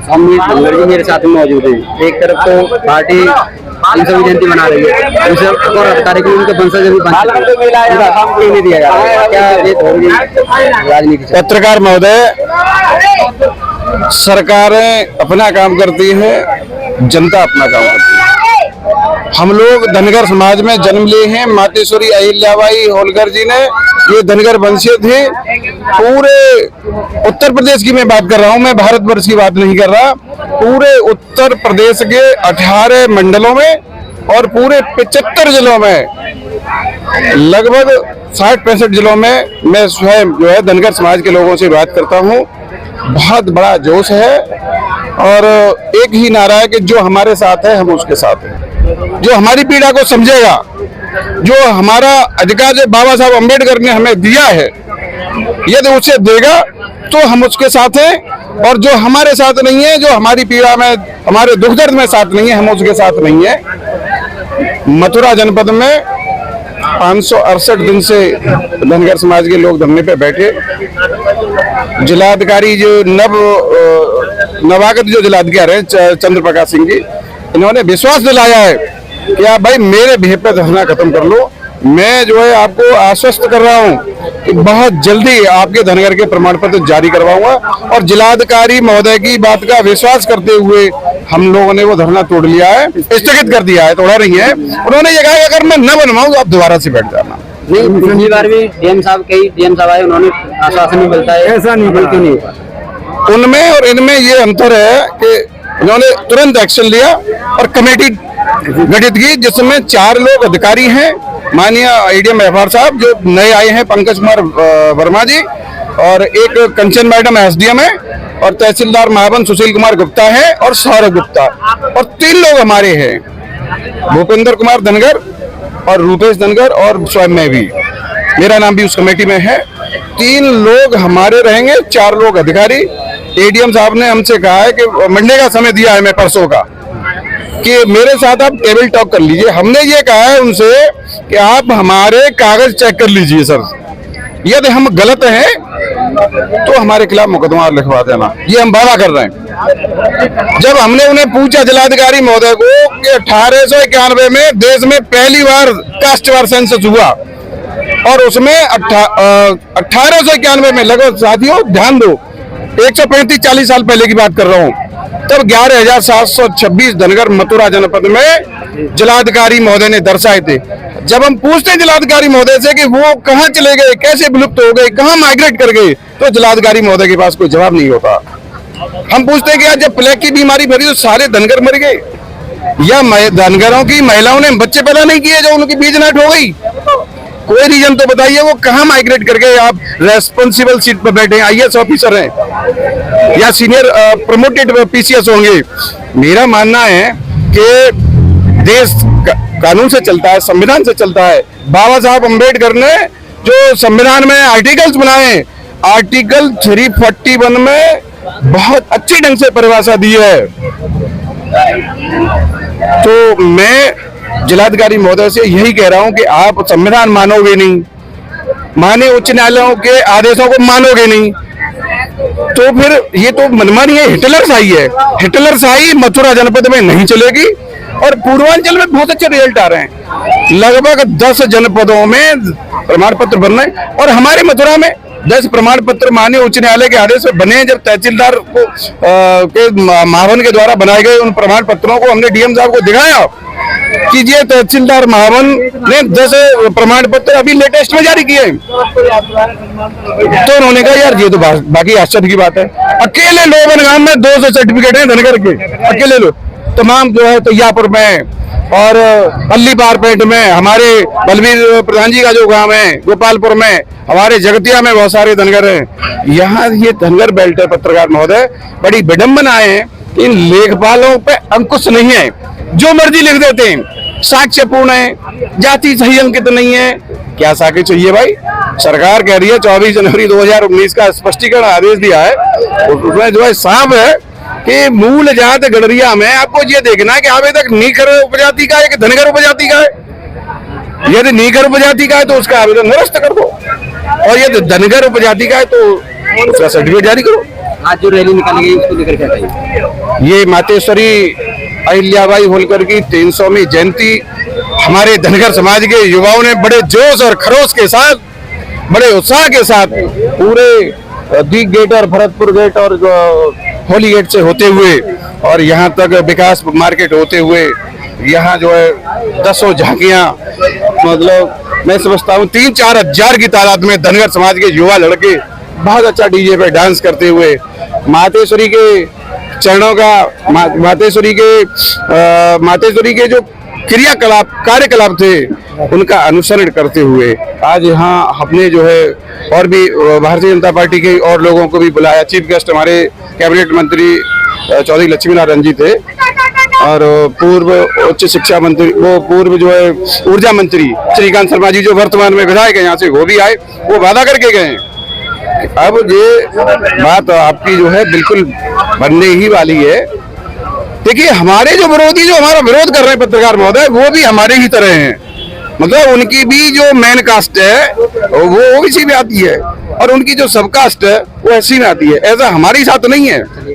अमित धनगर जी मेरे साथ में मौजूद है। एक तरफ तो पार्टी इन सभी जयंती मना रही है, दूसरे और अधिकारी को उनके वंशज भी बन चुके हैं, उनका काम क्यों नहीं दिया जा रहा है? क्या ये होगी राजनीति? पत्रकार महोदय, सरकारें अपना काम करती है, जनता अपना काम करती है। हम लोग धनगर समाज में जन्म लिए हैं। मातेश्वरी अहिल्याबाई होलकर जी ने, ये धनगर वंशीय थे। पूरे उत्तर प्रदेश की मैं बात कर रहा हूं, मैं भारतवर्ष की बात नहीं कर रहा। पूरे उत्तर प्रदेश के 18 मंडलों में और पूरे 75 जिलों में, लगभग 60-65 जिलों में मैं स्वयं जो है धनगर समाज के लोगों से बात करता हूं। बहुत बड़ा जोश है और एक ही नारा है कि जो हमारे साथ है हम उसके साथ हैं। जो हमारी पीड़ा को समझेगा, जो हमारा अधिकार जो बाबा साहब अम्बेडकर ने हमें दिया है, यदि उसे देगा तो हम उसके साथ हैं। और जो हमारे साथ नहीं है, जो हमारी पीड़ा में, हमारे दुख दर्द में साथ नहीं है, हम उसके साथ नहीं है। मथुरा जनपद में 568 दिन से धनगर समाज के लोग धरने पे बैठे। जिलाधिकारी जो नवागत जो जिलाधिकारी हैं चंद्र प्रकाश सिंह जी, इन्होंने विश्वास दिलाया है कि आप भाई मेरे भेद पे धरना खत्म कर लो। मैं जो है आपको आश्वस्त कर रहा हूं कि बहुत जल्दी आपके धनगर के प्रमाण पत्र जारी करवाऊंगा। और जिलाधिकारी महोदय की बात का विश्वास करते हुए हम लोगों ने वो धरना तोड़ लिया है, स्थगित कर दिया है, तोड़ा नहीं है। उन्होंने ये कहा कि अगर मैं न बनवाऊं तो आप दोबारा से बैठ जाना। नहीं, पिछली बार भी डीएम साहब आए, उन्होंने आश्वासन नहीं मिलता है, ऐसा नहीं क्यों नहीं हुआ? उनमें और इनमें ये अंतर है कि उन्होंने तुरंत एक्शन लिया और कमेटी गठित की, जिसमें 4 लोग अधिकारी हैं। माननीय एडीएम एफआर साहब जो नए आए हैं, पंकज कुमार वर्मा जी, और एक कंचन मैडम एसडीएम है, और तहसीलदार महावन सुशील कुमार गुप्ता है, और सौरभ गुप्ता, और 3 लोग हमारे हैं, भूपेंद्र कुमार धनगर और रूपेश धनगर और स्वयं मैं भी, मेरा नाम भी उस कमेटी में है। 3 लोग हमारे रहेंगे, 4 लोग अधिकारी। एडीएम साहब ने हमसे कहा है कि मंडे का समय दिया है, मैं परसों का, कि मेरे साथ आप टेबल टॉक कर लीजिए। हमने ये कहा है उनसे कि आप हमारे कागज चेक कर लीजिए सर, यदि हम गलत हैं तो हमारे खिलाफ मुकदमा लिखवा देना, ये हम वादा कर रहे हैं। जब हमने उन्हें पूछा जिलाधिकारी महोदय को कि 1891 में देश में पहली बार कास्टवार सेंसस हुआ, और उसमें 1891 में, लगभग साथियों ध्यान दो, 135-40 साल पहले की बात कर रहा हूँ, तब 11,726 धनगर मथुरा जनपद में जिलाधिकारी महोदय ने दर्शाए थे। जब हम पूछते हैं जिलाधिकारी महोदय से कि वो कहाँ चले गए, कैसे विलुप्त हो गए, कहाँ माइग्रेट कर गए, तो जिलाधिकारी महोदय के पास कोई जवाब नहीं होता। हम पूछते हैं कि यार जब प्लेग की बीमारी फैली तो सारे धनगर मर गए, या धनगरों की महिलाओं ने बच्चे पैदा नहीं किए जो उनकी बीजनाट हो गई? कोई रीजन तो बताइए, वो कहाँ माइग्रेट कर गए? आप रेस्पॉन्सिबल सीट पर बैठे हैं, आईएएस ऑफिसर हैं या सीनियर प्रमोटेड पीसीएस होंगे। मेरा मानना है कि देश कानून से चलता है, संविधान से चलता है। बाबा साहब अम्बेडकर ने जो संविधान में आर्टिकल्स बनाए, आर्टिकल 341 में बहुत अच्छी ढंग से परिभाषा दी है। तो मैं जिलाधिकारी महोदय से यही कह रहा हूं कि आप संविधान मानोगे नहीं, माननीय उच्च न्यायालयों के आदेशों को मानोगे नहीं, तो फिर ये तो मनमानी है, हिटलरशाही है। हिटलरशाही मथुरा जनपद में नहीं चलेगी। और पूर्वांचल में बहुत अच्छे रिजल्ट आ रहे हैं, लगभग 10 जनपदों में प्रमाण पत्र बन रहे हैं, और हमारे मथुरा में 10 प्रमाण पत्र माननीय उच्च न्यायालय के आदेश में बने हैं। जब तहसीलदार को के महावन के द्वारा बनाए गए उन प्रमाण पत्रों को हमने डीएम साहब को दिखाया कि ये तहसीलदार महावन ने 10 प्रमाण पत्र अभी लेटेस्ट में जारी किए, तो उन्होंने कहा यार ये तो बाकी आश्चर्य की बात है। अकेले लोबनगाम में 200 सर्टिफिकेट हैं धनगर के, अकेले लोग तमाम जो है तैयापुर में और पल्ली पारपेट में, हमारे बलवीर प्रधान जी का जो गांव है गोपालपुर में, हमारे जगतिया में बहुत सारे धनगर हैं। यहाँ ये धनगर बेल्ट है। पत्रकार महोदय, बड़ी विडंबना है, इन लेखपालों पे अंकुश नहीं है, जो मर्जी लिख देते हैं, साक्ष्यपूर्ण है, जाति सही अंकित नहीं है। क्या साक्ष्य चाहिए भाई? सरकार कह रही है 24 जनवरी 2019 का स्पष्टीकरण आदेश दिया है, उसमें जो है साफ है कि मूल जात गडरिया में आपको ये देखना है कि आवेदक नीकर उपजाति का है कि धनगर उपजाति का है। यदि नीकर उपजाति का है तो उसका आवेदन निरस्त कर दो, और यदि धनगर उपजाति का है तो उसका सर्टिफिकेट जारी करो। आज जो रैली निकाली गई उसको लेकर क्या कहेंगे? ये मातेश्वरी अहिल्याबाई होलकर की 300वीं जयंती हमारे धनगर समाज के युवाओं ने बड़े जोश और खरोश के साथ, बड़े उत्साह के साथ पूरे दीग गेट और भरतपुर गेट और होली गेट से होते हुए और यहाँ तक विकास मार्केट होते हुए यहाँ जो है 10 झांकियां, मतलब मैं समझता हूँ 3-4 हजार की तादाद में धनगर समाज के युवा लड़के बहुत अच्छा डीजे पे डांस करते हुए मातेश्वरी के चरणों का मातेश्वरी के जो क्रियाकलाप कार्यकलाप थे उनका अनुसरण करते हुए आज यहाँ हमने जो है और भी भारतीय जनता पार्टी के और लोगों को भी बुलाया। चीफ गेस्ट हमारे कैबिनेट मंत्री चौधरी लक्ष्मी नारायण जी थे और पूर्व उच्च शिक्षा मंत्री, वो पूर्व जो है ऊर्जा मंत्री श्रीकांत शर्मा जी जो वर्तमान में विधायक है यहाँ से, वो भी आए, वो वादा करके गए। अब ये बात आपकी जो है बिल्कुल बनने ही वाली है। देखिए हमारे जो विरोधी जो हमारा विरोध कर रहे हैं पत्रकार महोदय, वो भी हमारे ही तरह हैं, मतलब उनकी भी जो मेन कास्ट है वो इसी में आती है और उनकी जो सब कास्ट है वो ऐसी में आती है, ऐसा हमारे साथ नहीं है।